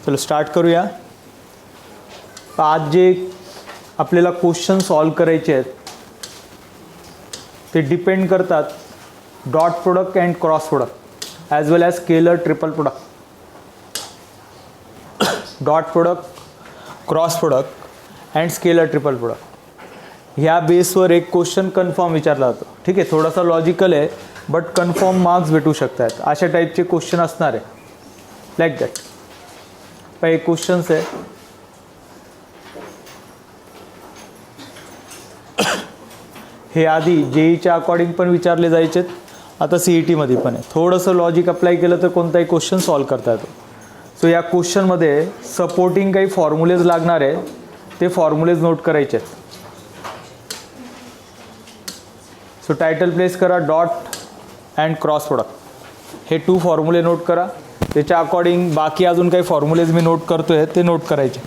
चलो स्टार्ट करूया. आज जे आपल्याला क्वेश्चन सॉल्व करायचे आहेत ते डिपेंड करतात dot product and cross product as well as scalar triple product. Dot product, cross product and scalar triple product ह्या बेसवर एक क्वेश्चन कन्फर्म विचारला जातो. ठीक आहे, थोडासा लॉजिकल आहे बट कन्फर्म मार्क्स भेटू शकतात. अशा टाईपचे क्वेश्चन असणार आहे लाईक दॅट. पहिले क्वेश्चन्स आहे. हे आधी जेईच्या अकॉर्डिंग पण विचारले जायचे, आता CETमध्ये पण आहे. थोडंसं लॉजिक अप्लाय केलं तर कोणताही क्वेश्चन सॉल्व करता येतो. सो या क्वेश्चनमध्ये सपोर्टिंग काही फॉर्म्युलेज लागणार आहे, ते फॉर्म्युलेज नोट करायचे आहेत. सो टायटल प्लेस करा डॉट अँड क्रॉस प्रोडक्ट. हे 2 फॉर्म्युले नोट करा. त्याच्या अकॉर्डिंग बाकी अजून काही फॉर्म्युलेज मी नोट करतो आहे ते नोट करायचे.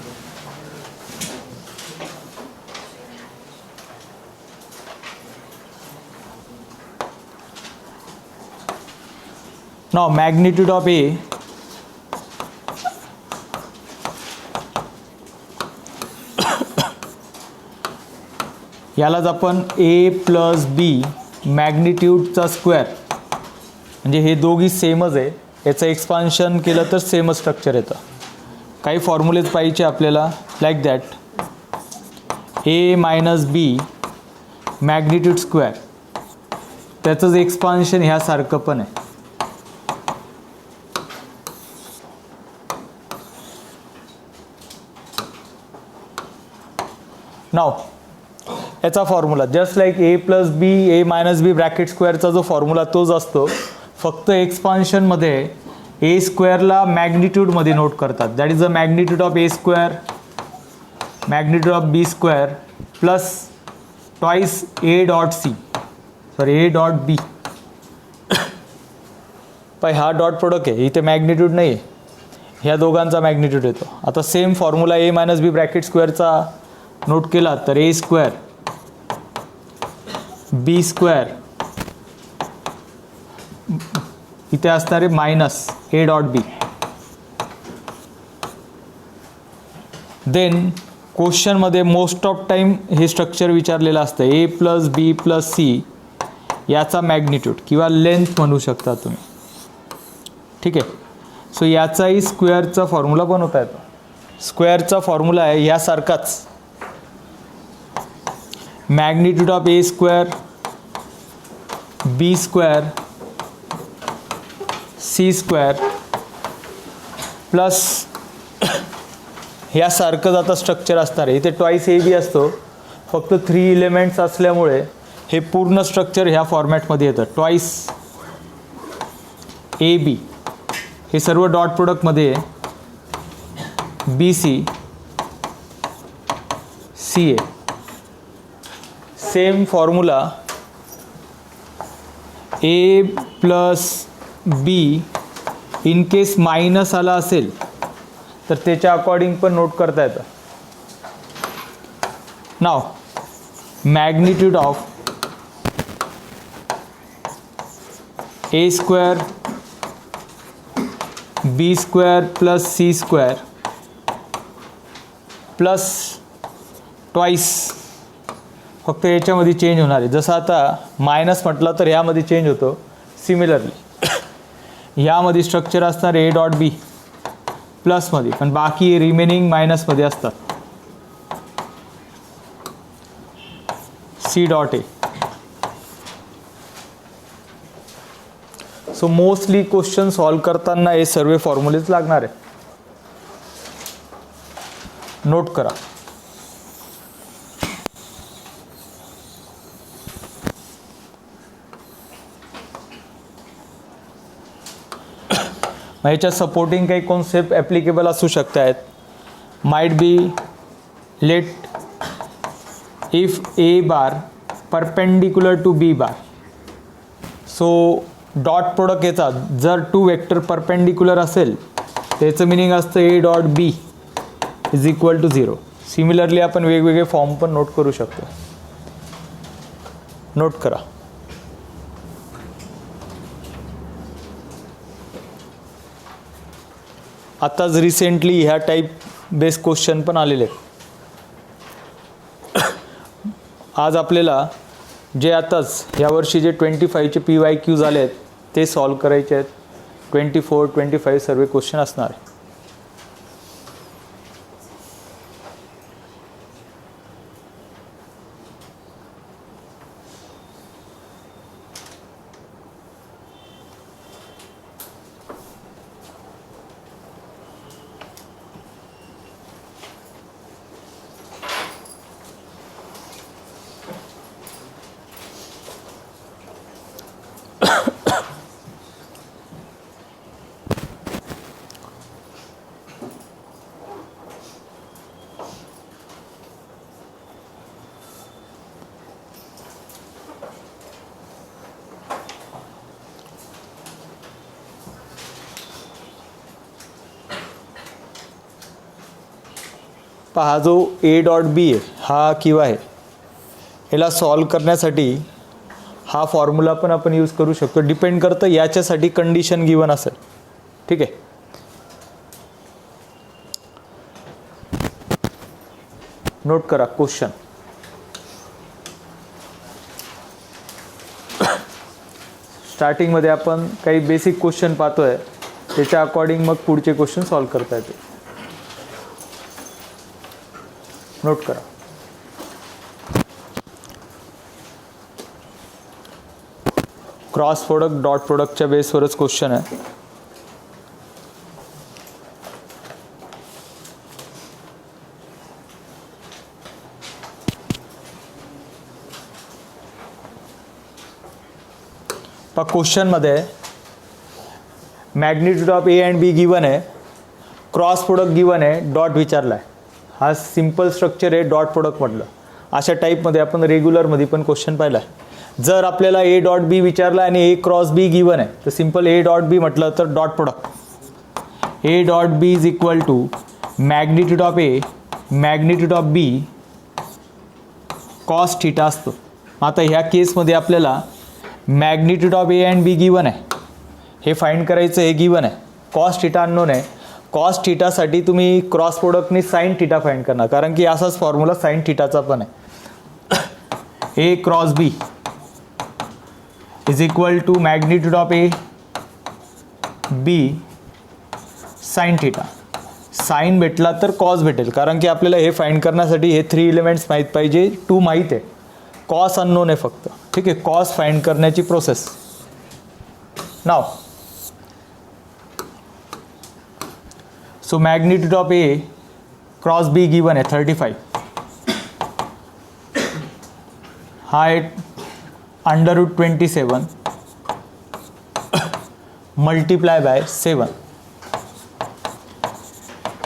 नाउ मॅग्निट्यूड ऑफ ए यालाच आपण A प्लस बी मॅग्निट्यूडचा स्क्वेअर, म्हणजे हे दोघी सेमच आहे. याचं एक्सपान्शन केलं तर सेमच स्ट्रक्चर येतं. काही फॉर्म्युलेज पाहिजे आपल्याला like that. A minus B magnitude square, त्याचंच एक्सपान्शन ह्यासारखं पण आहे. नाव याचा formula just like A plus B A minus B bracket स्क्वेअरचा जो फॉर्म्युला तोच असतो, फक्त एक्सपान्शनमध्ये ए स्क्वेअरला मॅग्निट्यूडमध्ये नोट करतात. That is the magnitude of A square magnitude of B square plus twice A dot C sorry A dot B. पण हा डॉट प्रोडक्ट आहे, इथे मॅग्निट्यूड नाही आहे, ह्या दोघांचा मॅग्निट्यूड येतो. आता same formula A minus B bracket स्क्वेअरचा नोट केला तर ए स्क्वेअर बी स्क्वेअर इथे असणार आहे minus A dot B. Then क्वेश्चनमध्ये मोस्ट ऑफ टाईम हे स्ट्रक्चर विचारलेलं असतं. A plus B plus C याचा मॅग्निट्यूड किंवा लेंथ म्हणू शकता तुम्ही. ठीक आहे, सो याचाही स्क्वेअरचा फॉर्म्युला बनवता येतो. स्क्वेअरचा फॉर्म्युला आहे यासारखाच. Magnitude of A square B square C square plus ह्यासारखंच आता स्ट्रक्चर असणार आहे. इथे ट्वाईस ए बी असतो, फक्त 3 एलिमेंट्स असल्यामुळे हे पूर्ण स्ट्रक्चर ह्या फॉर्मॅटमध्ये येतं. ट्वाईस ए बी हे सर्व डॉट प्रोडक्टमध्ये B C C A. Same formula A plus B in case minus आला असेल तर त्याच्या अकॉर्डिंग पण नोट करता येतं. नाव magnitude of A square B square plus C square plus twice, फक्त याच्यामध्ये चेंज होणार आहे. जसं आता मायनस म्हटलं तर ह्यामध्ये चेंज होतो. सिमिलरली ह्यामध्ये स्ट्रक्चर असणार ए डॉट बी प्लसमध्ये, पण बाकी रिमेनिंग मायनसमध्ये असतात. C dot A. So mostly question solve करताना हे सर्व फॉर्म्युलेज लागणार आहे. नोट करा. ह्याच्या सपोर्टिंग काही कॉन्सेप्ट ॲप्लिकेबल असू शकत आहेत. Might be let if A bar perpendicular to B bar. So dot product याचा जर 2 वेक्टर परपेंडिक्युलर असेल त्याचं मिनिंग असतं A dot B is equal to 0. Similarly आपण वेगवेगळे फॉर्म पण नोट करू शकतो. नोट करा. आताच रिसेंटली ह्या टाईप बेस क्वेश्चन पण आलेले आहेत. आज आपल्याला जे आताच यावर्षी जे 25चे PYQ झाले आहेत ते सॉल्व करायचे आहेत. 24, 25 सर्व क्वेश्चन असणार आहे. पहा जो A.B आहे हा किंवा आहे याला सॉल्व करण्यासाठी हा फॉर्म्युला पण आपण यूज करू शकतो. डिपेंड करतं याच्यासाठी कंडिशन गिवन असेल. ठीक आहे. नोट करा क्वेश्चन. स्टार्टिंगमध्ये आपण काही बेसिक क्वेश्चन पाहतोय त्याच्या अकॉर्डिंग मग पुढचे क्वेश्चन सॉल्व करता येते. नोट करा. क्रॉस प्रोडक्ट डॉट प्रोडक्टच्या बेसवरच क्वेश्चन आहे. पण क्वेश्चनमध्ये magnitude of A and B given आहे, क्रॉस प्रोडक्ट गिवन आहे, डॉट विचारला आहे. हा सिंपल स्ट्रक्चर आहे डॉट प्रोडक्ट म्हटलं. अशा टाईपमध्ये आपण रेग्युलरमध्ये पण क्वेश्चन पाहिला आहे. जर आपल्याला A.B विचारला आणि A क्रॉस B गिवन आहे तर सिंपल A.B म्हटलं तर dot product A.B is equal to magnitude of A magnitude of B cos theta असतो. आता ह्या केसमध्ये आपल्याला magnitude of A and B given आहे, हे फाइंड करायचं. हे गिवन आहे. कॉस थिटा अननोन आहे. कॉस थिटासाठी तुम्ही क्रॉस प्रोडक्टनी साइन थिटा फाइंड करणार, कारण की असाच फॉर्म्युला साइन थिटाचा पण आहे. A cross B is equal to magnitude of A B sine theta. Sine भेटला तर कॉस भेटेल, कारण की आपल्याला हे फाइंड करण्यासाठी हे 3 एलिमेंट्स माहीत पाहिजे. 2 माहीत आहे, कॉस अननोन आहे फक्त. ठीक आहे. कॉस फाइंड करण्याची process. Now so magnitude of A cross B given आहे 35. हा आहे √27 multiply by 7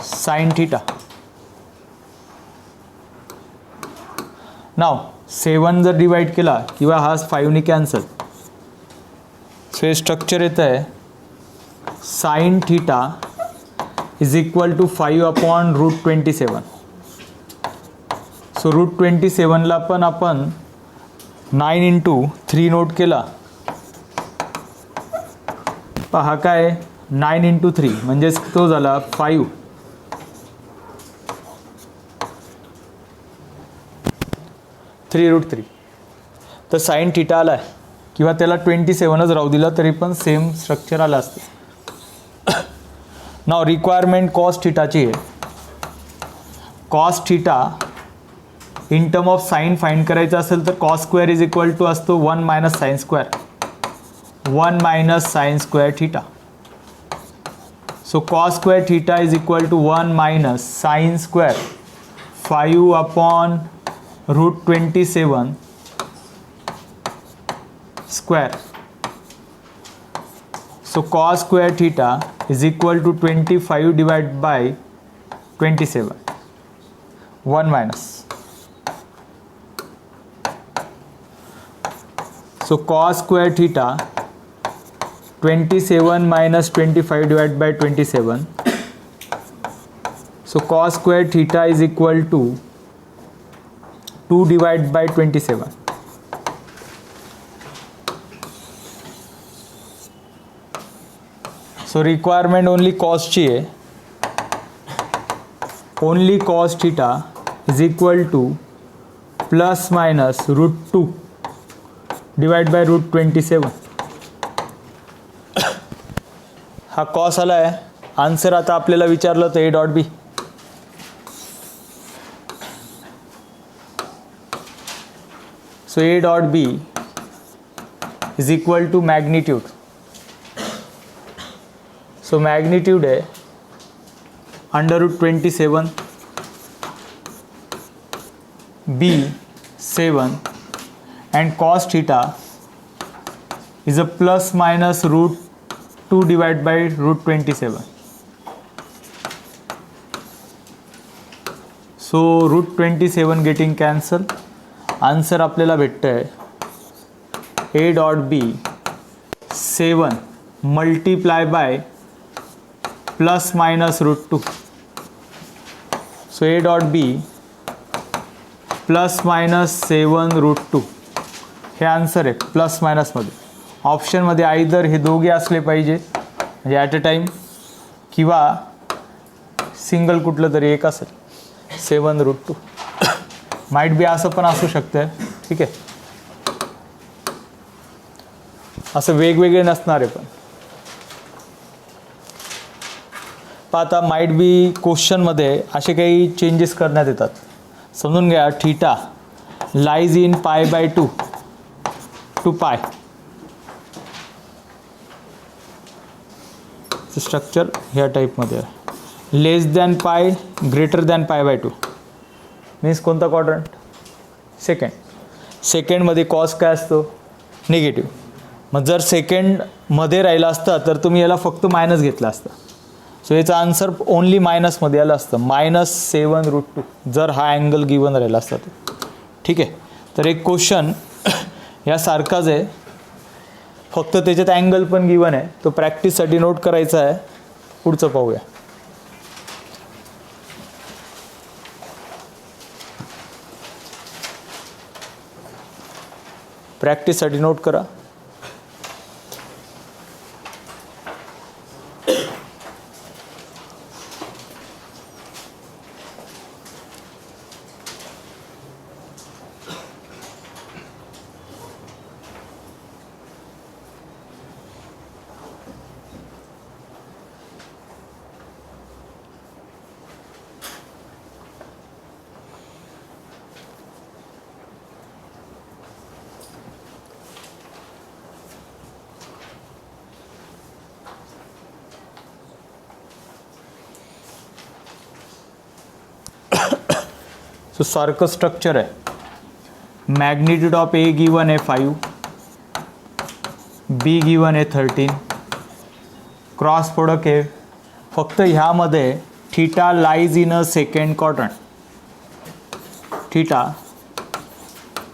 sine theta. Now 7 जर डिवाइड केला किंवा हा 5ने कॅन्सल, सो हे स्ट्रक्चर येतं आहे sine theta is equal to 5/√27. So √27ला पण आपण 9 × 3 नोट केला. पहा काय 9 × 3 म्हणजेच तो झाला 5. 3√3 तर साइन थिटा आला आहे, किंवा त्याला 27च राहू दिला तरी पण सेम स्ट्रक्चर आलं असतं. नाव रिक्वायरमेंट कॉस थिटाची आहे. Cos theta in term of sine find करायचं असेल तर cos square is equal to असतो 1 - sine square. 1 - sine square theta. So cos square theta is equal to 1 - sine square 5/√27 square. So cos square theta is equal to 25 divided by 27. 1 minus. So cos square theta 27 minus 25 divided by 27. So cos square theta is equal to 2 divided by 27. So requirement only कॉस्टची आहे. Only cos theta is equal two plus minus √2 divide by √27. हा cos आला आहे. Answer आता आपल्याला विचारलं तर A dot B. So A dot B is equal to magnitude. So magnitude आहे √27 b 7 and cos theta is a plus minus √2 divided by √27. So √27 getting cancel. Answer आपल्याला भेटतं आहे A dot B 7 multiply by plus minus √2. So A dot B plus minus 7 √2 हे answer आहे plus मायनसमध्ये. ऑप्शनमध्ये either हे दोघे असले पाहिजे म्हणजे ॲट अ टाईम किंवा सिंगल कुठलं तरी एक असेल. 7 √2 माइट बी असं पण असू शकतं. ठीक आहे, असं वेगवेगळे नसणार आहे. पण आता माइट बी क्वेश्चनमध्ये असे काही चेंजेस करण्यात येतात. समजून घ्या, theta lies in π/2 to π. Structure ह्या टाईपमध्ये आहे. Less than π greater than π/2 means कोणता क्वाड्रंट? सेकंड. सेकंडमध्ये कॉस काय असतो? निगेटिव्ह. मग जर सेकंडमध्ये राहिला असता तर तुम्ही याला फक्त मायनस घेतला असता. सो याचा आन्सर ओनली मायनसमध्ये आलं असतं -7 √2 जर हा अँगल गिवन राहिला असता तर. ठीक आहे, तर एक क्वेश्चन यासारखाच आहे, फक्त त्याच्यात अँगल पण गिवन आहे. तो प्रॅक्टिससाठी नोट करायचा आहे. पुढचं पाहूया. प्रॅक्टिससाठी नोट करा. सो सारखं स्ट्रक्चर आहे. मॅग्निट्यूड ऑफ ए गिवन आहे 5, बी गिवन आहे 13, क्रॉस प्रोडक्ट आहे. फक्त ह्यामध्ये theta lies in a second quadrant. Theta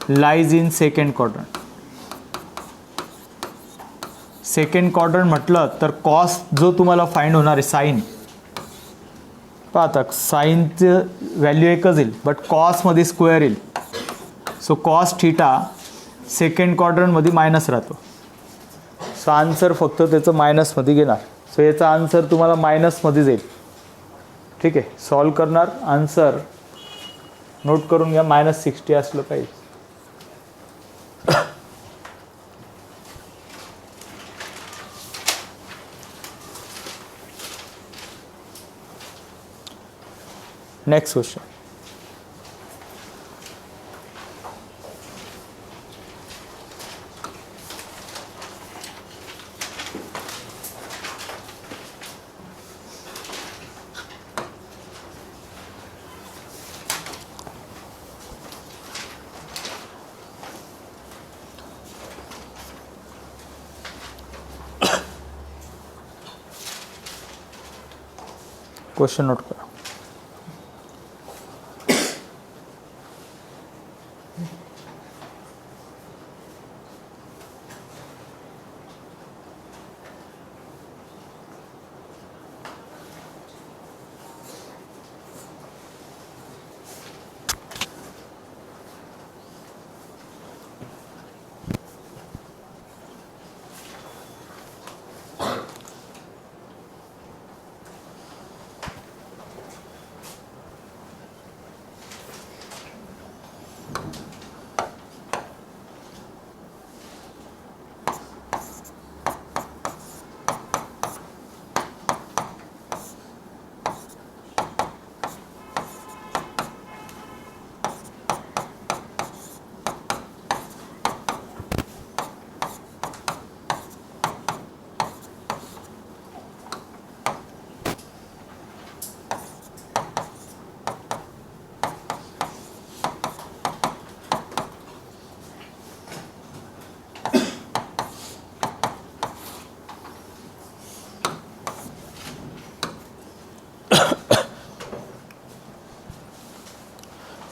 lies in second quadrant. Second quadrant म्हटलं तर कॉस जो तुम्हाला फाइंड होणार आहे साईन. पाहता साईनचं व्हॅल्यू एकच येईल बट कॉसमध्ये स्क्वेअर येईल. सो कॉस थीटा सेकंड क्वाड्रंटमध्ये मायनस राहतो. सो आन्सर फक्त त्याचं मायनसमध्ये घेणार. सो याचा आन्सर तुम्हाला मायनसमध्येच येईल. ठीक आहे, सॉल्व करणार. आन्सर नोट करून घ्या, -60 असलं पाहिजे. Next question. क्वेश्चन नोट करा.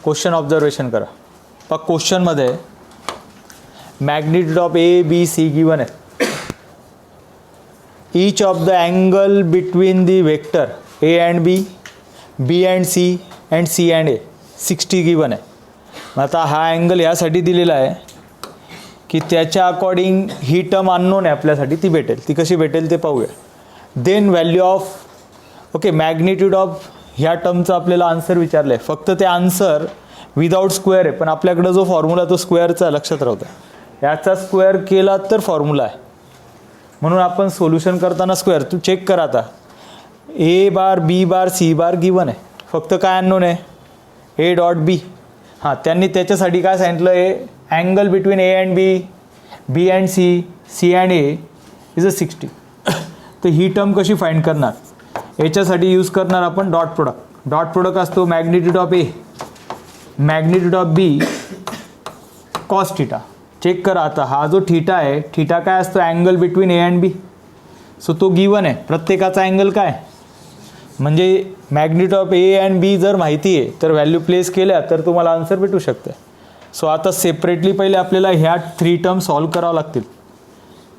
क्वेश्चन ऑब्झर्वेशन करा. पण क्वेश्चनमध्ये magnitude of A B C given आहे. Each of the angle between the vector A and B, B and C and A 60 given आहे. आता हा अँगल यासाठी दिलेला आहे की त्याच्या अकॉर्डिंग ही टर्म अननोन आहे आपल्यासाठी, ती भेटेल. ती कशी भेटेल ते पाहूया. Then value of okay magnitude of ह्या टर्मचं आपल्याला आन्सर विचारलं आहे. फक्त ते आन्सर विदाऊट स्क्वेअर आहे, पण आपल्याकडं जो फॉर्म्युला तो स्क्वेअरचा लक्षात राहतो. याचा स्क्वेअर केला तर फॉर्म्युला आहे, म्हणून आपण सोल्युशन करताना स्क्वेअर. तू चेक कर आता, ए बार बी बार सी बार गिवन आहे, फक्त काय अननोन आहे ए डॉट बी. हां, त्यांनी त्याच्यासाठी काय सांगितलं आहे, angle between A and B, B and C and A is a 60. तर ही टर्म कशी फाइंड करणार, याच्यासाठी यूज करणार आपण डॉट प्रोडक्ट. डॉट प्रोडक्ट असतो magnitude of A magnitude of B cos theta. Check करा आता, हा जो थिटा आहे, थिटा काय असतो angle between A and B. So तो गिवन आहे. प्रत्येकाचा अँगल काय, म्हणजे magnitude of A and B जर माहिती आहे तर व्हॅल्यू प्लेस केल्या तर तुम्हाला आन्सर भेटू शकते. सो आता सेपरेटली पहिले आपल्याला ह्या 3 टर्म सॉल्व करावं लागतील.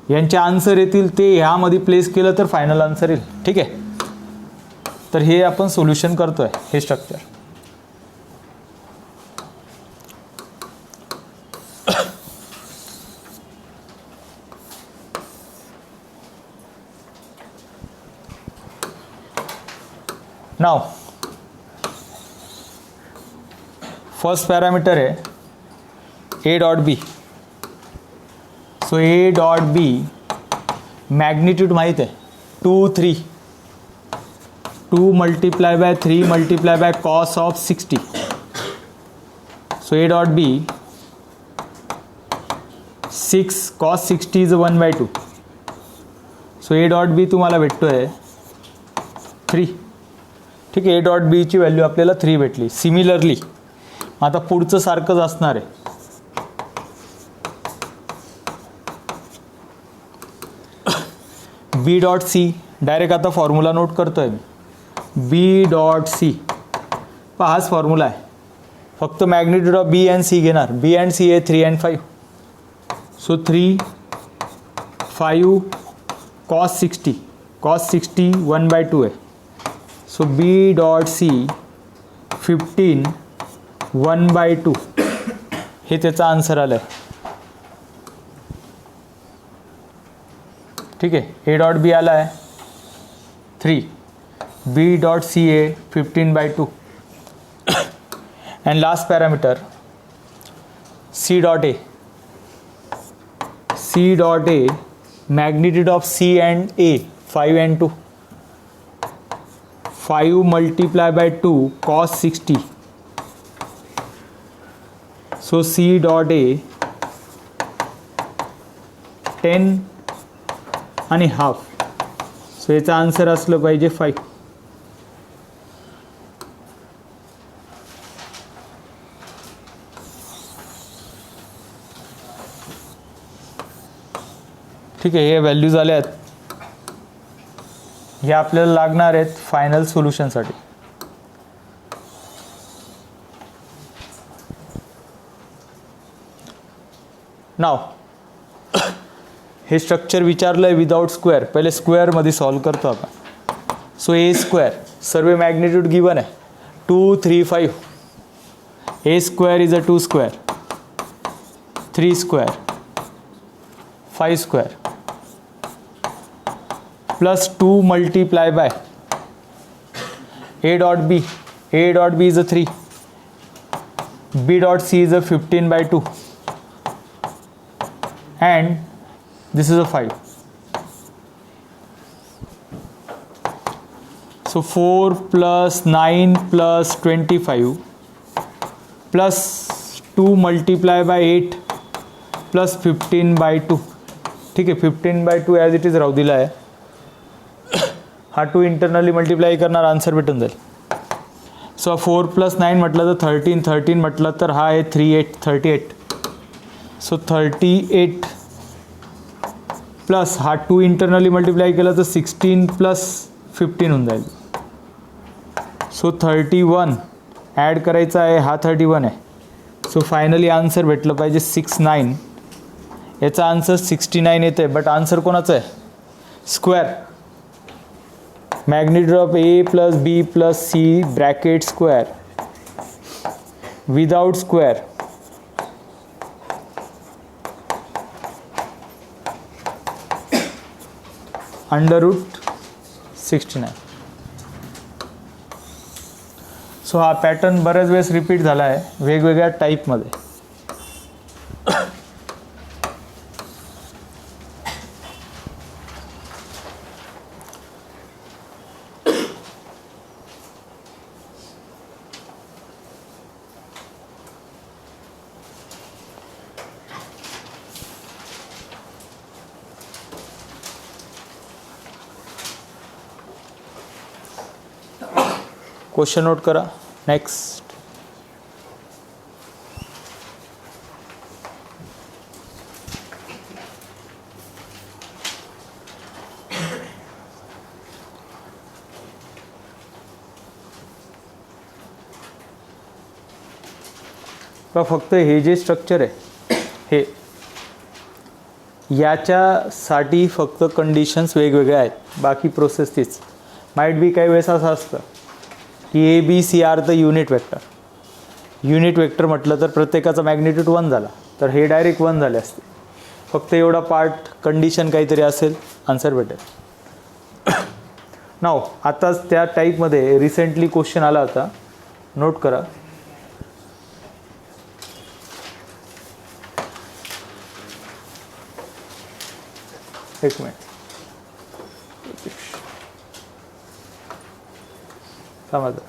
यांचे आन्सर येतील ते ह्यामध्ये प्लेस केलं तर फायनल आन्सर येईल. ठीक आहे, तर हे आपण सोल्युशन करतोय हे स्ट्रक्चर. नाउ फर्स्ट पॅरामीटर आहे A dot B. So A dot B magnitude माहीत आहे 2 3 2 multiply by 3 multiply by cos of 60. So A dot B 6 cos 60 is 1/2. So A dot B तुम्हाला भेटतो आहे 3. ठीक आहे, ए डॉट बीची व्हॅल्यू आपल्याला 3 भेटली. सिमिलरली आता पुढचं सारखंच असणार आहे. बी डॉट सी डायरेक्ट आता फॉर्म्युला नोट करतो आहे मी. बी डॉट सी पहा हाच फॉर्म्युला आहे, फक्त magnitude of B and C घेणार. बी अँड सी आहे 3 and 5. सो 3 5 कॉस 60 1/2 आहे. सो बी डॉट सी 15 1/2 हे त्याचा आन्सर आलं आहे. ठीक आहे, ए डॉट बी आला आहे 3, B dot C A 15/2. And last parameter C dot A magnitude of C and A 5 and 2. 5 multiply by 2 cos 60. So C dot A 10.5. So याचा आन्सर असलं पाहिजे 5. ठीक आहे, हे व्हॅल्यूज आल्या आहेत. हे आपल्याला लागणार आहेत फायनल सोल्युशनसाठी. नाव हे स्ट्रक्चर विचारलं आहे विदाउट स्क्वेअर. पहिले स्क्वेअरमध्ये सॉल्व करतो आपण. सो ए स्क्वेअर सर्व मॅग्निट्यूड गिवन आहे 2 3 5. A square is a 2 square 3 square 5 square plus 2 multiply by A dot B. A dot B is a 3. B dot C is a 15/2. And this is a 5. So 4 plus 9 plus 25 plus 2 multiply by 8 plus 15/2. ठीक आहे, 15/2 as it is राहू दिला आहे. हा 2 internally multiply करणार, answer भेटून जाईल. So 4 + 9 म्हटलं तर 13 म्हटलं तर हा आहे 3 8 38. सो 38 प्लस हा 2 इंटरनली मल्टिप्लाय केलं तर 16 + 15 होऊन जाईल. सो 31 ॲड करायचा आहे, हा 31 आहे. सो फायनली आन्सर भेटलं पाहिजे 69. याचा आन्सर 69 येतं आहे, बट आन्सर कोणाचं आहे? Square. Magnitude of A plus B plus C bracket square without square √69. So हा पॅटर्न बऱ्याच वेळेस रिपीट झाला आहे वेगवेगळ्या टाईपमध्ये. क्वेश्चन नोट करा. नेक्स्ट. फक्त हे जे स्ट्रक्चर आहे हे याच्यासाठी फक्त कंडिशन्स वेगवेगळ्या आहेत, बाकी प्रोसेस तीच. माइट बी काही वेळेस असं असतं की A B C are the unit vector. Unit vector म्हटलं तर प्रत्येकाचा मॅग्निट्यूड 1 झाला, तर हे डायरेक्ट 1 झाले असते. फक्त एवढा पार्ट कंडिशन काहीतरी असेल, आन्सर भेटेल. नाव आताच त्या टाईपमध्ये रिसेंटली क्वेश्चन आला होता, नोट करा. एक मिनिट समजा.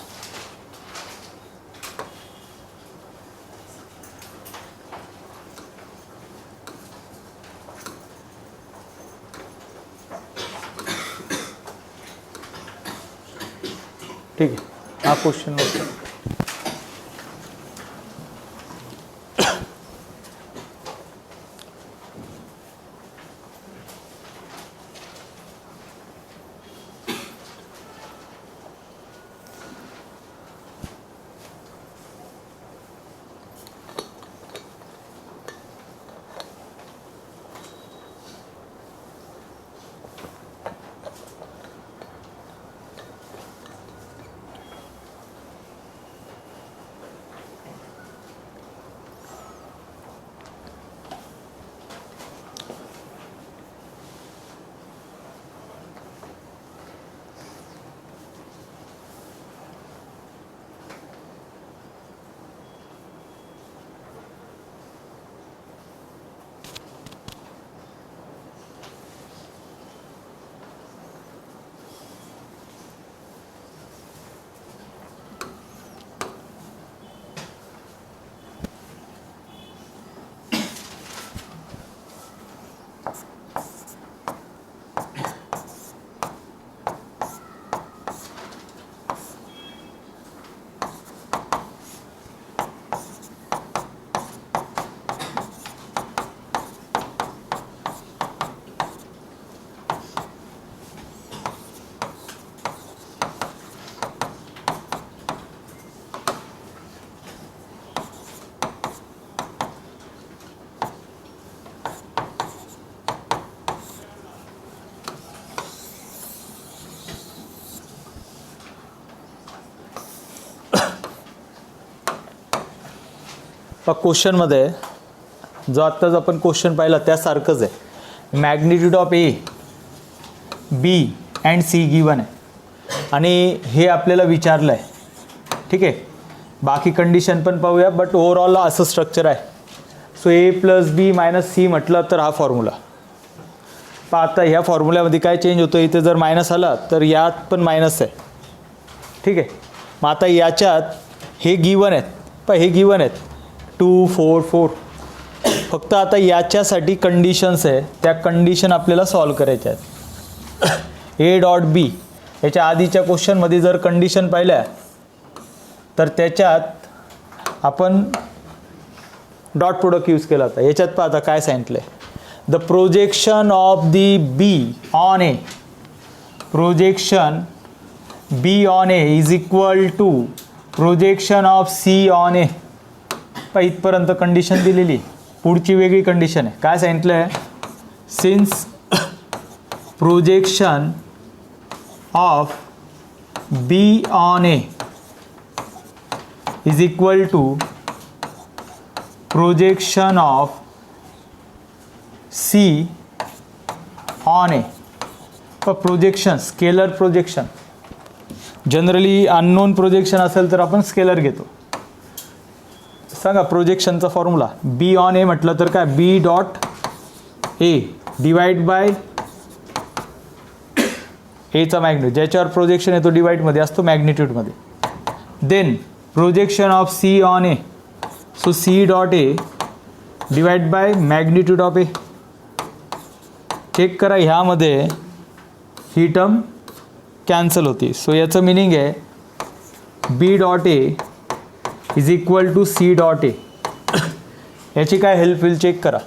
ठीक आहे, हा क्वेश्चन नोट करा. क्वेश्चनमध्ये जो आत्ताच आपण क्वेश्चन पाहिला त्यासारखंच आहे. Magnitude of A B and C given आहे आणि हे आपल्याला विचारलं आहे. ठीक आहे, बाकी कंडिशन पण पाहूया, बट ओव्हरऑल असं स्ट्रक्चर आहे. सो ए प्लस बी मायनस सी म्हटलं तर हा फॉर्म्युला. पण आता ह्या फॉर्म्युल्यामध्ये काय चेंज होतं, इथे जर मायनस आला तर यात पण मायनस आहे. ठीक आहे, मग आता याच्यात हे गिवन आहेत, पण हे गिवन आहेत 2 4 4. फक्त आता याच्यासाठी कंडिशन्स आहे, त्या कंडिशन आपल्याला सॉल्व करायच्या आहेत. ए डॉट बी याच्या आधीच्या क्वेश्चनमध्ये जर कंडिशन पाहिल्या तर त्याच्यात आपण डॉट प्रोडक्ट यूज केला होता. याच्यात पहा आता काय सांगितलं आहे, the projection of the B on A, projection B on A is equal to projection of C on A. इथपर्यंत कंडिशन दिलेली. पुढची वेगळी कंडिशन आहे. काय सांगितलं आहे? Since projection of B on A is equal to projection of C on A. Projection scalar projection. Generally unknown projection असेल तर आपण स्केलर घेतो. सांगा प्रोजेक्शनचा फॉर्म्युला. बी ऑन ए म्हटलं तर काय? B dot A divide by एचा मॅग्निट्यूड. ज्याच्यावर प्रोजेक्शन येतो डिवाइडमध्ये असतो मॅग्निट्यूडमध्ये. Then projection of C on A. So C dot A divide by magnitude of A. Check करा ह्यामध्ये ही टर्म कॅन्सल होती. सो याचं मिनिंग आहे B dot A is equal to C dot A. याची काय हेल्प होईल चेक करा.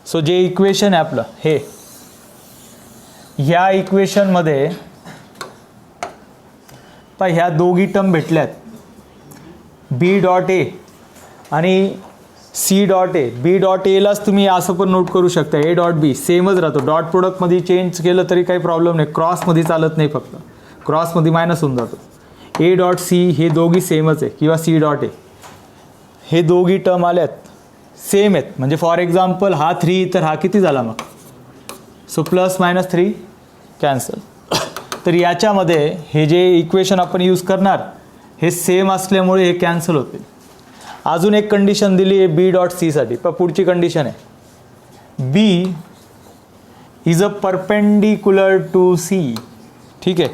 सो जे इक्वेशन आहे आपलं हे, ह्या इक्वेशनमध्ये ह्या दोघी टर्म भेटल्यात. बी डॉट ए आणि C dot A. B dot एलाच तुम्ही असं पण नोट करू शकता ए डॉट बी सेमच राहतो. डॉट प्रोडक्टमध्ये चेंज केलं तरी काही प्रॉब्लेम नाही. क्रॉसमध्ये चालत नाही, फक्त क्रॉसमध्ये मायनस होऊन जातो. ए डॉट सी हे दोघी सेमच आहे, किंवा सी डॉट ए हे दोघी टर्म आल्यात सेम आहेत. म्हणजे फॉर एक्झाम्पल हा 3 तर हा किती झाला मग? So plus minus 3 cancel. तर याच्यामध्ये हे जे इक्वेशन आपण यूज करणार हे सेम असल्यामुळे हे कॅन्सल होते. अजून एक कंडिशन दिली आहे बी डॉट सीसाठी. पुढची कंडिशन आहे B is a perpendicular to C. ठीक आहे,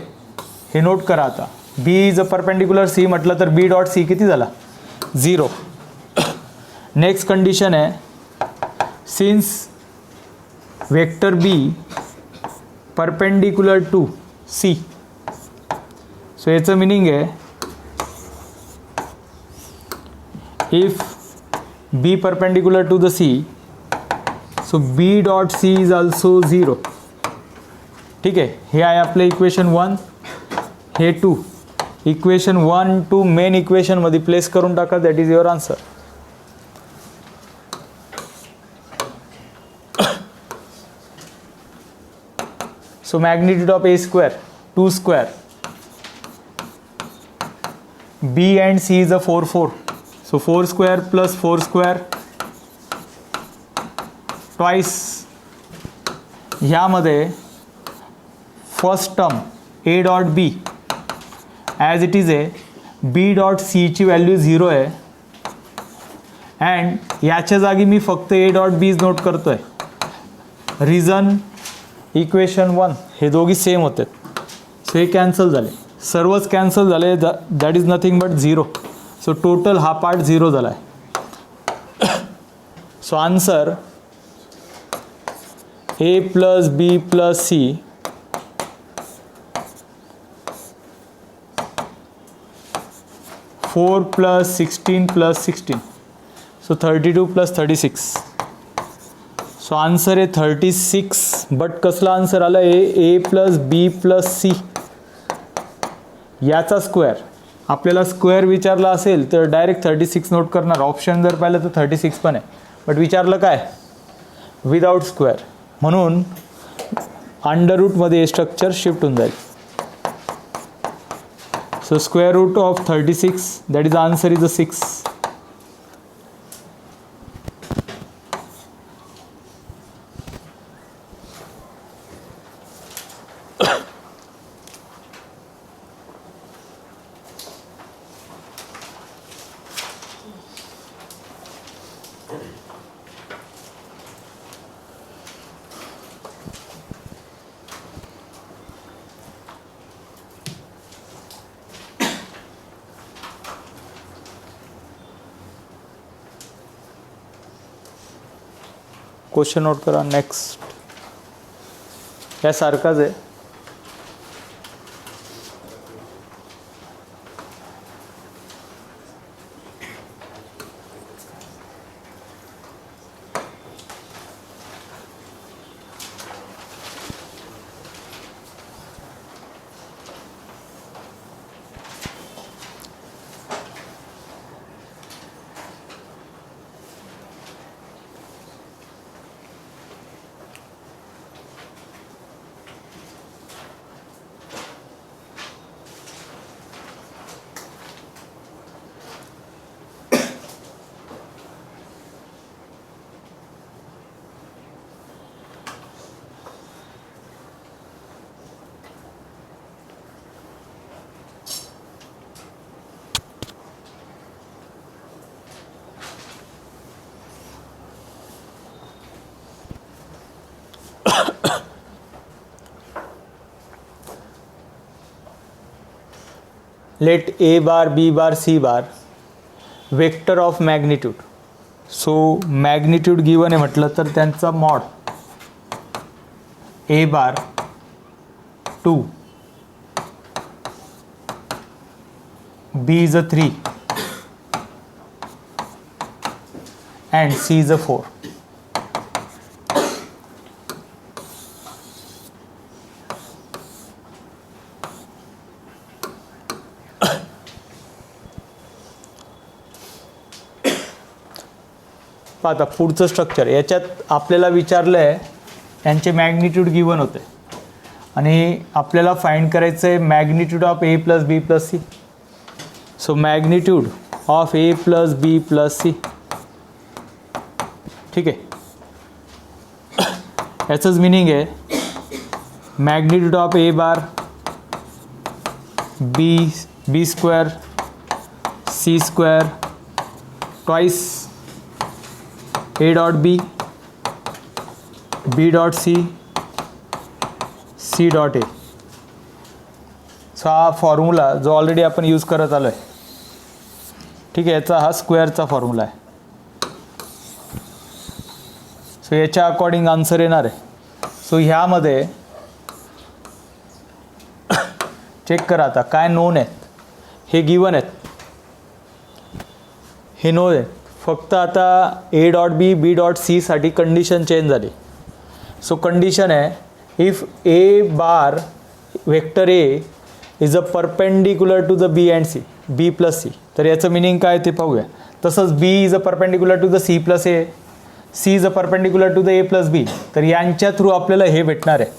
हे नोट करा. आता B is a perpendicular C म्हटलं तर बी डॉट सी किती झाला? 0. नेक्स्ट कंडिशन आहे since vector B perpendicular to C. So याचं मिनिंग आहे if b perpendicular to the c, so b dot c is also 0. ठीक आहे, हे आहे आपलं इक्वेशन 1, हे 2. इक्वेशन 1 2 मेन इक्वेशनमध्ये प्लेस करून टाका. That is your answer. So magnitude of A square 2 square. b and c is a 4 4. So 4 square plus 4 square twice. ह्यामध्ये first term a dot B as it is आहे. b dot सीची value 0 आहे. And याच्या जागी मी फक्त a dot बीज note करतो आहे. रिझन इक्वेशन 1 हे दोघी सेम होते. सो हे कॅन्सल झाले, सर्वच कॅन्सल झाले. That is nothing but 0. So total हा पार्ट 0 झाला आहे. So answer A plus B plus C four plus 16 plus 16. So 32 plus 36. So answer आहे 36. बट कसला आन्सर आला? A plus B plus C याचा स्क्वेअर. आपल्याला स्क्वेअर विचारला असेल तर डायरेक्ट 36 नोट करणार. ऑप्शन जर पाहिलं तर 36 पण आहे. बट विचारलं काय? Without square. म्हणून अंडर रूटमध्ये स्ट्रक्चर शिफ्ट होऊन जाईल. So square root of 36 that is answer is a 6. Question note करा. नेक्स्ट यासारखाच आहे. let A bar, B bar, C bar vector of magnitude. So magnitude given आहे म्हटलं तर त्यांचा mod A bar 2, B is a 3 and C is a 4. आता पुढचं structure याच्यात आपल्याला विचारलं आहे, यांचे मॅग्निट्यूड गिवन होते आणि आपल्याला फाइंड करायचं आहे magnitude of A plus B plus C. So magnitude of A plus B plus C. ठीक आहे, याचंच मिनिंग आहे magnitude of A bar B square C square twice A dot B, B dot C, C dot A. So हा formula जो already आपण use करत आलो आहे. ठीक आहे, याचा हा स्क्वेअरचा फॉर्म्युला आहे. सो याच्या अकॉर्डिंग आन्सर येणार आहे. सो ह्यामध्ये चेक करा आता काय नोन आहेत, हे गिवन आहेत, हे नोन आहेत. फक्त आता A dot B B dot C साठी कंडिशन चेंज झाली. सो कंडिशन आहे if A bar vector A is a perpendicular to the B and C, B plus C. तर याचं मिनिंग काय ते पाहूया. तसंच B is a perpendicular to the C plus A, C is a perpendicular to the A plus B. तर यांच्या through आपल्याला हे भेटणार आहे.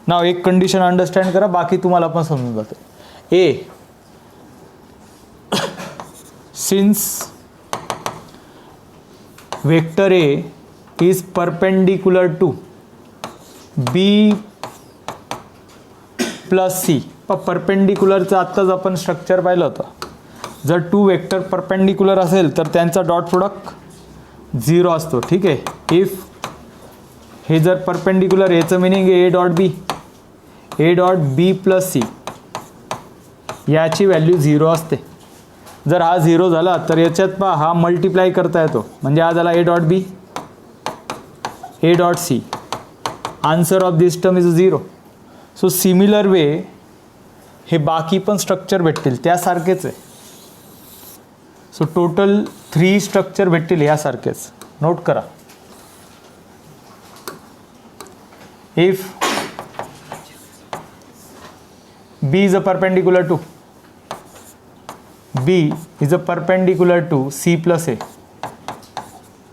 नाव एक कंडिशन अंडरस्टँड करा, बाकी तुम्हाला पण समजून जातं. A since vector A is perpendicular to B plus C. परपेंडिक्युलरचं आत्ताच आपण स्ट्रक्चर पाहिलं होतं. जर टू वेक्टर परपेंडिक्युलर असेल तर त्यांचा डॉट प्रोडक्ट 0 असतो. ठीक आहे, इफ हे जर परपेंडिक्युलर, याचं meaning A dot B, A dot B plus C याची व्हॅल्यू 0 असते. जर हा 0 झाला तर याच्यात पहा हा मल्टिप्लाय करता येतो, म्हणजे हा झाला A dot B A dot C. Answer of this term is 0. So similar way हे बाकी पण स्ट्रक्चर भेटतील त्यासारखेच आहे. सो टोटल 3 स्ट्रक्चर भेटतील यासारखेच. नोट करा. If B is a perpendicular to B is a perpendicular to C plus A,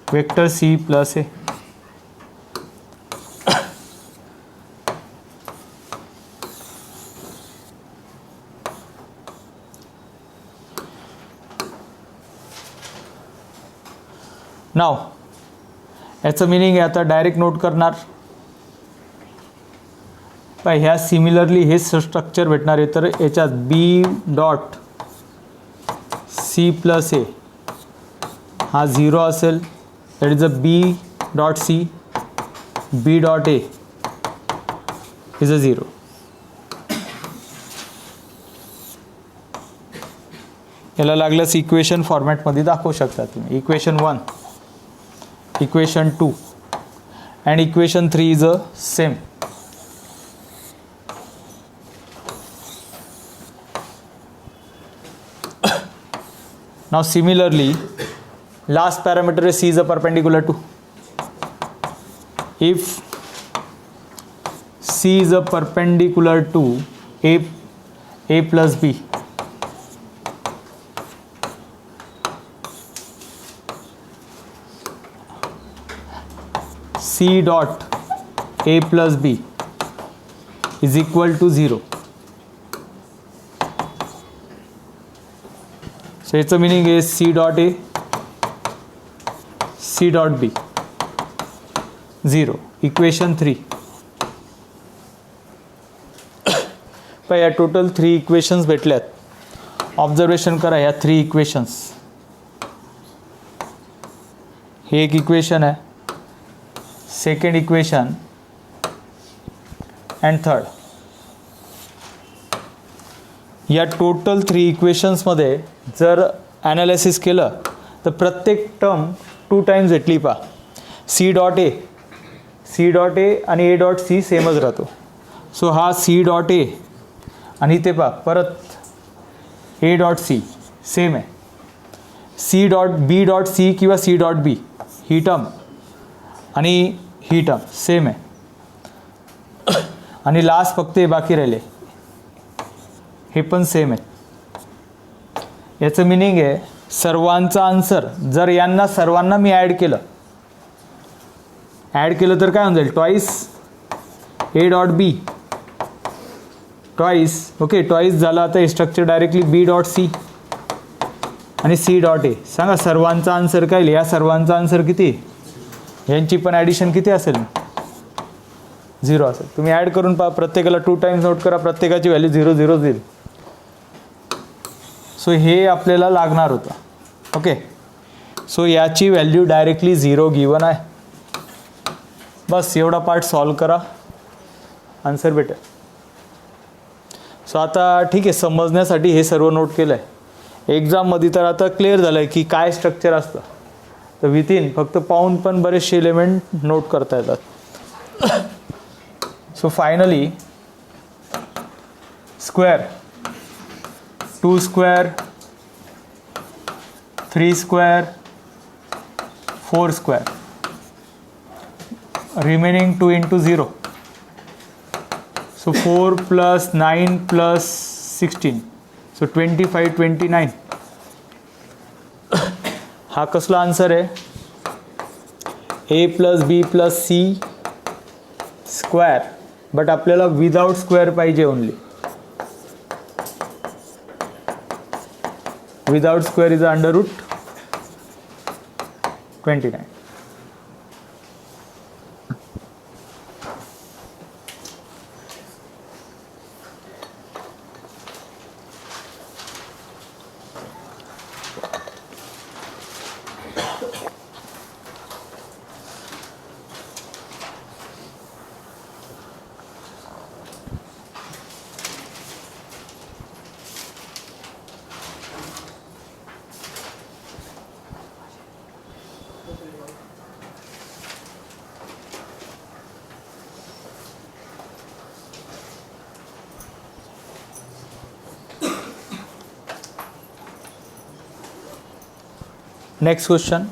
vector C plus A. Now याचं मिनिंग आहे, आता डायरेक्ट नोट करणार. पण ह्या सिमिलरली हे स्ट्रक्चर भेटणार आहे. तर याच्यात B dot C plus A हा 0 असेल, that is a B dot C, B dot A is a 0. याला लागल्यास इक्वेशन फॉर्मॅटमध्ये दाखवू शकता तुम्ही. Equation 1, equation 2 and equation 3 is a same. Now similarly, last parameter is C is a perpendicular to. If C is a perpendicular to A plus B, C dot A plus B is equal to 0. So its meaning is C dot A, C dot B, 0. Equation 3. पण या total 3 equations भेटल्यात. Observation करा या 3 equations. हे एक equation आहे, second equation and third. या total 3 इक्वेशन्समध्ये जर analysis केलं तर प्रत्येक टर्म 2 टाइम्स घेतली पहा. सी डॉट ए आणि ए डॉट सी सेमच राहतो. सो हा सी डॉट ए आणि ते पहा परत ए डॉट सी सेम आहे. C dot B dot C किंवा सी डॉट बी ही टर्म आणि ही टर्म सेम आहे. आणि लास्ट फक्त हे बाकी राहिले हे पण सेम आहे. याचं मिनिंग आहे सर्वांचा आन्सर जर यांना सर्वांना मी ॲड केलं तर काय होऊन जाईल twice A dot B twice okay twice झाला. आता हे structure directly B dot C आणि सी डॉट ए. सांगा सर्वांचा आन्सर काय या सर्वांचा आन्सर किती यांची पण ॲडिशन किती असेल 0 असेल. तुम्ही ॲड करून पहा प्रत्येकाला 2 टाइम्स नोट करा प्रत्येकाची व्हॅल्यू 0 0 0. सो हे आपल्याला लागणार होतं. ओके सो याची व्हॅल्यू डायरेक्टली 0 गिवन आहे. बस एवढा पार्ट सॉल्व करा आन्सर भेटेल. सो आता ठीक आहे समजण्यासाठी हे सर्व नोट केलं आहे. एक्झाममध्ये तर आता क्लिअर झालं आहे की काय स्ट्रक्चर असतं. तर विथिन फक्त पाहून पण बरेचसे एलिमेंट नोट करता येतात. So finally square 2 square 3 square 4 square remaining 2 into 0. So 4 plus 9 plus 16. So 25 29. हा कसला आन्सर आहे A plus B plus C square but आपल्याला विदाउट स्क्वेअर पाहिजे only. Without square is under root 29. Next question.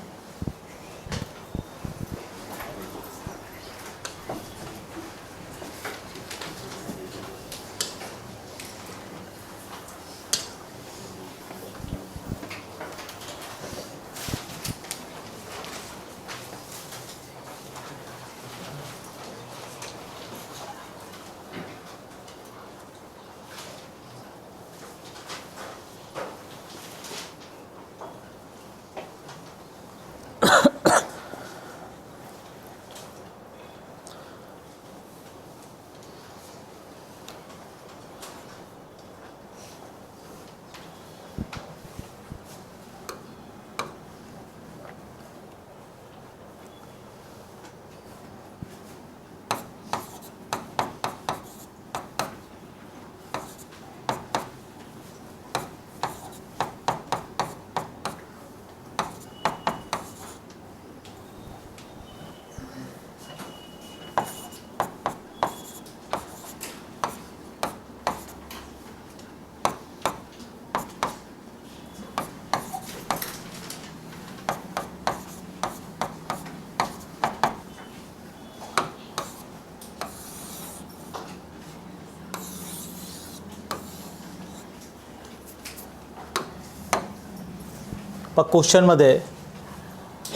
पण क्वेश्चनमध्ये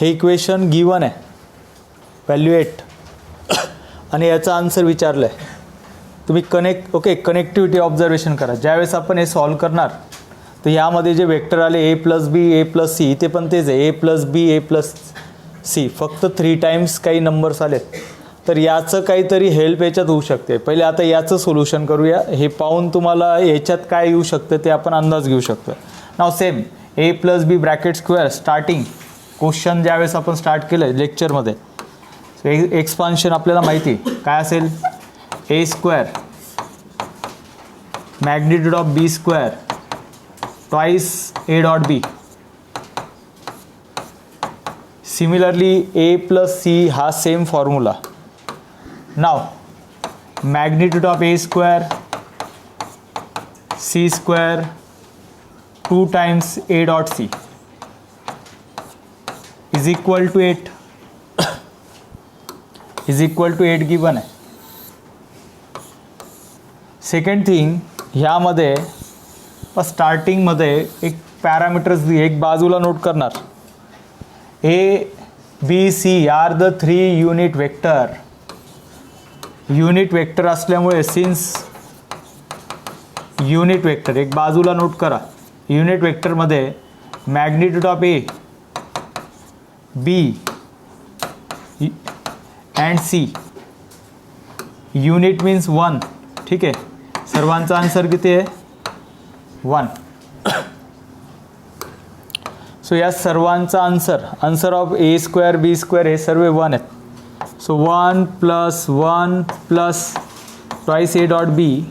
हे equation given आहे value 8 आणि याचा आन्सर विचारलं आहे. तुम्ही कनेक्टिव्हिटी ऑब्झर्वेशन करा. ज्यावेळेस आपण हे सॉल्व करणार तर यामध्ये जे वेक्टर आले ए प्लस बी ए प्लस सी ते पण तेच आहे A plus B A plus C फक्त 3 टाइम्स काही नंबर्स आलेत. तर याचं काहीतरी हेल्प याच्यात होऊ शकते. पहिले आता याचं सोल्युशन करूया. हे पाहून तुम्हाला याच्यात काय येऊ शकतं ते आपण अंदाज घेऊ शकतो. नाव सेम ए प्लस बी ब्रॅकेट स्क्वेअर स्टार्टिंग क्वेश्चन ज्यावेळेस आपण स्टार्ट केलं लेक्चरमध्ये एक्सपान्शन आपल्याला माहिती काय असेल ए square magnitude of b square twice a dot b. Similarly a plus c has same formula. Now magnitude of a square c square 2 times a dot c is equal to 8 is equal to 8 given आहे. Second thing, ह्यामध्ये स्टार्टिंगमध्ये एक parameters दिले, एक बाजूला note करणार. A B C are the 3 unit vector. Unit vector असल्यामुळे since unit vector एक बाजूला नोट करा. युनिट वेक्टरमध्ये magnitude of A B and C, unit means 1. ठीक आहे, सर्वांचा आन्सर किती आहे? 1. सो या सर्वांचा answer of A square B square हे सर्व 1 आहेत. So 1 + 1 + twice A dot B,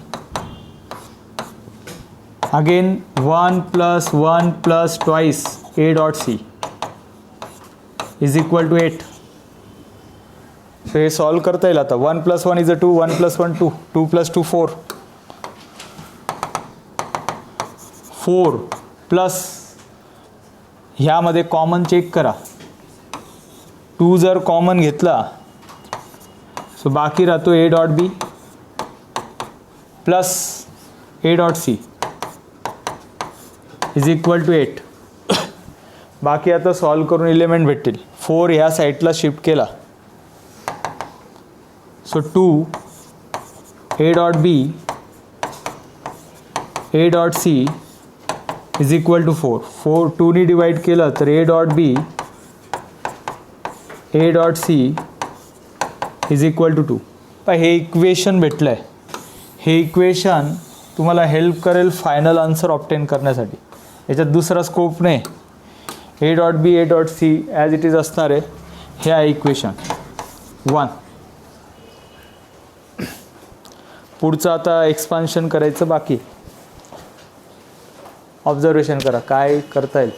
again 1 + 1 + twice A dot C is equal to 8. So हे सॉल्व करता येईल आता. 1 + 1 = 2, 1 + 1 2, 2 + 2 4, 4 प्लस ह्यामध्ये कॉमन चेक करा. 2 जर कॉमन घेतला सो बाकी राहतो A dot B plus A dot C is equal to 8. बाकी आता सॉल्व करून एलिमेंट भेटतील. 4 ह्या साईडला शिफ्ट केला so 2 A dot B A dot C is equal to 4. 4 2ने डिवाइड केलं तर A dot B A dot C is equal to 2. पण हे इक्वेशन भेटलं आहे. हे इक्वेशन तुम्हाला हेल्प करेल फायनल आन्सर ऑब्टेन करण्यासाठी. याच्यात दुसरा स्कोप नाही. A dot B A dot C as it is असणार आहे. हे आहे इक्वेशन 1. पुढचं आता एक्सपान्शन करायचं बाकी. ऑब्झर्वेशन करा काय करता येईल.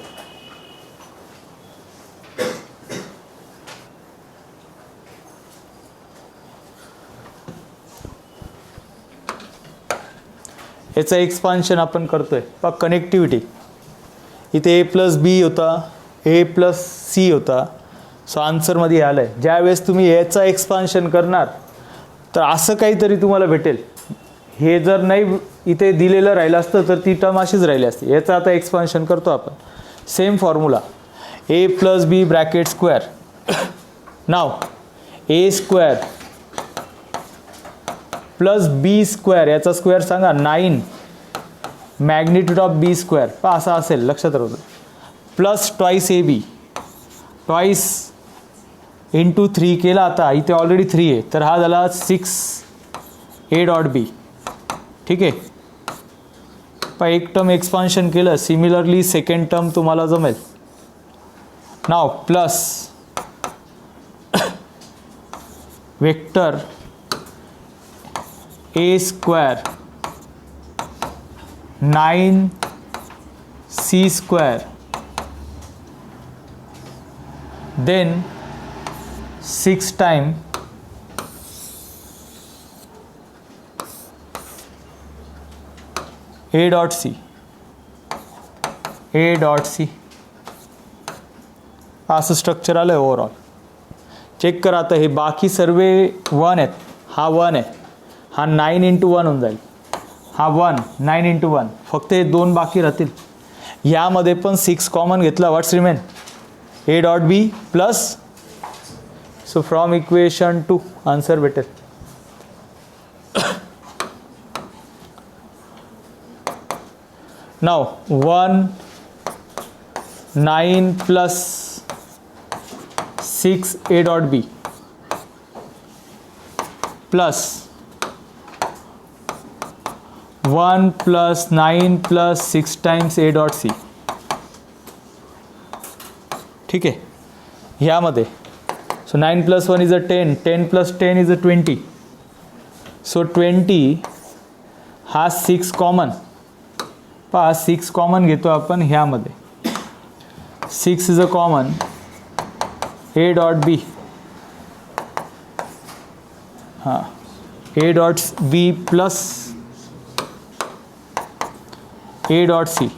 याचं एक्सपान्शन आपण करतोय. पहा कनेक्टिव्हिटी इथे ए प्लस बी होता, ए प्लस सी होता. सो आन्सरमध्ये आलं आहे. ज्यावेळेस तुम्ही याचा एक्सपान्शन करणार तर असं काहीतरी तुम्हाला भेटेल. हे जर नाही इथे दिलेलं राहिलं असतं तर ती टर्म अशीच राहिली असते. याचं आता एक्सपान्शन करतो आपण. Same formula A plus B bracket square. Now A square plus B square, याचा स्क्वेअर सांगा 9 मॅग्निट्यूड ऑफ बी स्क्वेअर. पहा असा असेल, लक्षात राहतो. Plus twice A B, twice into 3 केला. आता इथे ऑलरेडी 3 आहे तर हा झाला 6 ए डॉट बी. ठीक आहे, पण एक टर्म एक्सपान्शन केलं. सिमिलरली सेकंड टर्म तुम्हाला जमेल. Now plus vector A square 9 C square then 6 time A dot C A dot C. असं स्ट्रक्चर आलं आहे ओव्हरऑल. चेक करा आता. हे बाकी सर्व 1 आहेत. हा 1 आहे. हा 9 × 1 होऊन जाईल. हा 1 9 × 1. फक्त हे 2 बाकी राहतील. यामध्ये पण 6 कॉमन घेतला. What's remain? A dot B plus. So from equation 2 answer भेटेल. Now 1 9 plus 6 A dot B plus 1 + 9 + 6 times A dot C. ठीक आहे, ह्यामध्ये सो 9 + 1 = 10, 10 + 10 = 20. सो 20 हा 6 कॉमन, पहा 6 कॉमन घेतो आपण ह्यामध्ये, 6 is a common, A dot B, हां A dot B plus A dot C.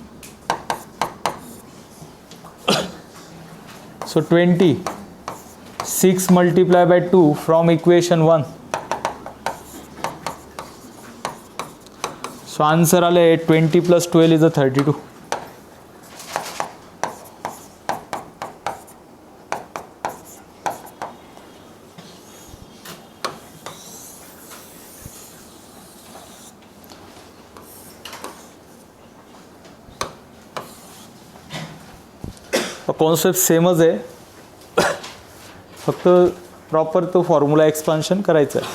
So 20, 6 multiply by 2 from equation 1. So answer आले 20 plus 12 is a 32. कॉन्सेप्ट सेमच आहे, फक्त प्रॉपर तो फॉर्म्युला एक्सपान्शन करायचं आहे.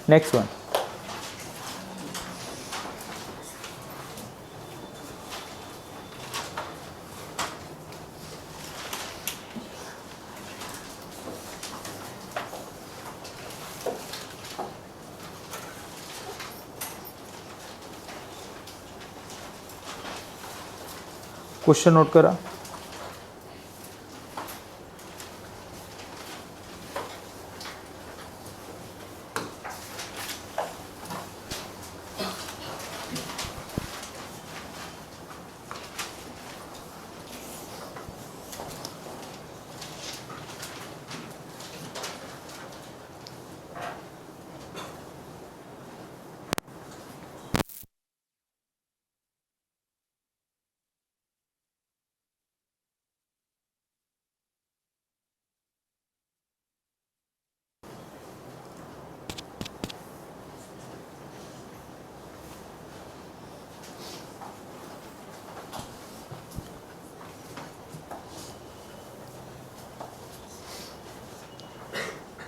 Next one. क्वेश्चन नोट करा.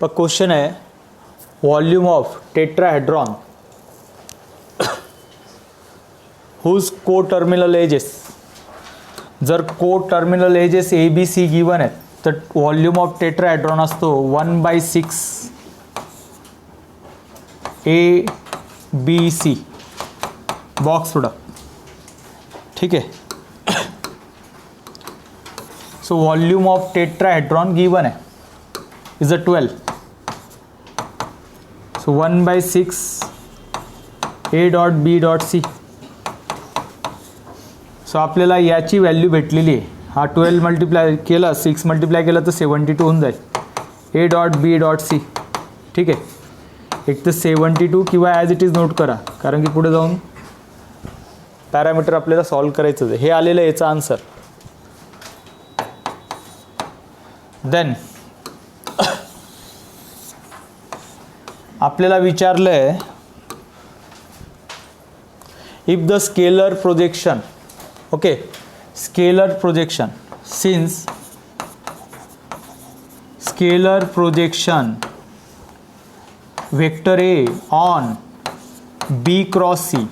पर क्वेश्चन है volume of tetrahedron whose coterminal edges. जर coterminal edges A B C given आहेत तर वॉल्यूम ऑफ टेट्राहेड्रॉन असतो 1/6 A B C box product. ठीक है. So volume of tetrahedron given है is a 12. So 1/6 A dot B dot C. So आपल्याला याची value भेटलेली आहे. हा 12 मल्टिप्लाय केला, 6 मल्टिप्लाय केला तर 72 होऊन जाईल. A dot B dot C. ठीक आहे. एक तर 72 किंवा ॲज इट इज नोट करा, कारण की पुढे जाऊन पॅरामीटर आपल्याला सॉल्व करायचं आहे. हे आलेलं आहे याचा आन्सर. देन आपल्याला विचारलं आहे if the scalar projection, okay, scalar projection, since scalar projection vector A on B cross C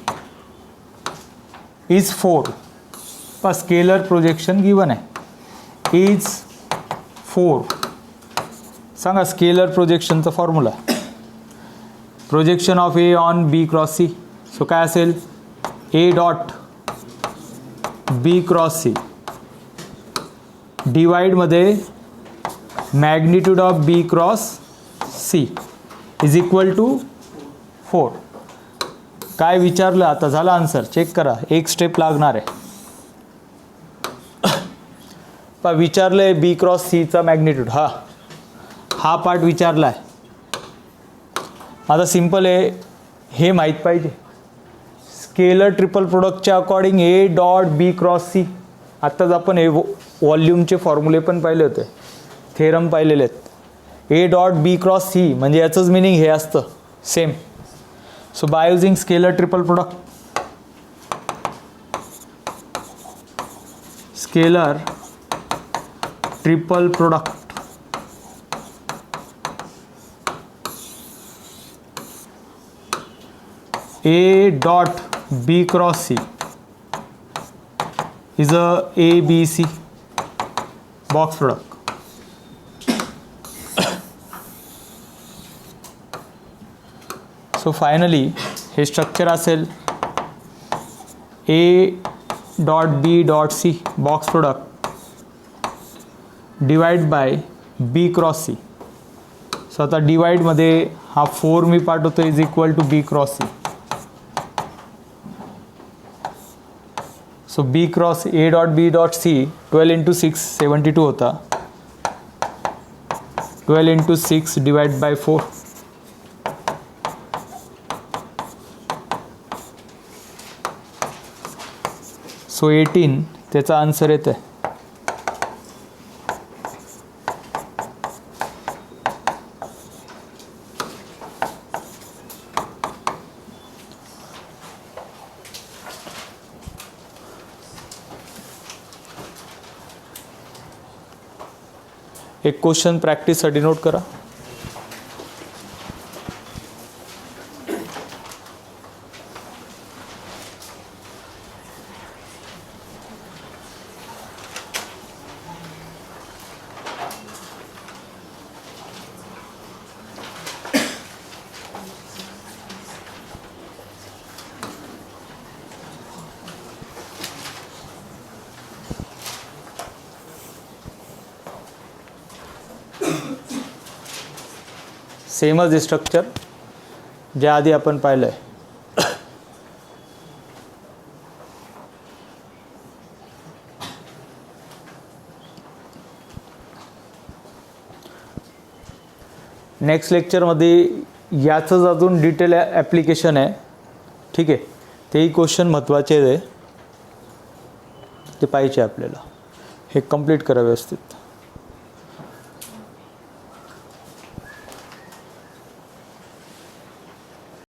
is 4. पर स्केलर प्रोजेक्शन गिवन आहे इज 4. सांगा स्केलर प्रोजेक्शनचा formula. Projection of A on B cross C. So काय असेल A dot B cross C डिवाइडमध्ये magnitude of B cross C is equal to 4. काय विचारलं आता झालं आन्सर. चेक करा, एक स्टेप लागणार आहे. पण विचारलं आहे बी क्रॉस सीचा मॅग्निट्यूड, हा पार्ट विचारला आहे. आता सिंपल आहे, हे माहीत पाहिजे. स्केलर ट्रिपल प्रोडक्टच्या according A dot B cross C. आत्ताच आपण हे व्हॉल्यूमचे फॉर्म्युले पण पाहिले होते, थेरम पाहिलेले आहेत. A dot B cross C म्हणजे याचंच मिनिंग हे असतं same. So by using scalar triple product, scalar triple product A dot B cross C is a ABC box product. So finally हे स्ट्रक्चर असेल A dot B dot C box product divide by B cross C. So आता डिवाइडमध्ये हा 4 मी पाठवतो is equal to B cross C. So B cross A dot B dot C 12 into 6 72 होता. 12 into 6 divide by 4. So 18 त्याचा answer येत आहे. एक क्वेश्चन प्रॅक्टिससाठी नोट करा. सेमच स्ट्रक्चर ज्या आधी आपण पाहिलं आहे. नेक्स्ट लेक्चरमध्ये याचंच अजून डिटेल ॲप्लिकेशन आहे. ठीक आहे, तेही क्वेश्चन महत्त्वाचे आहे, ते पाहिजे आपल्याला. हे कंप्लीट करा व्यवस्थित.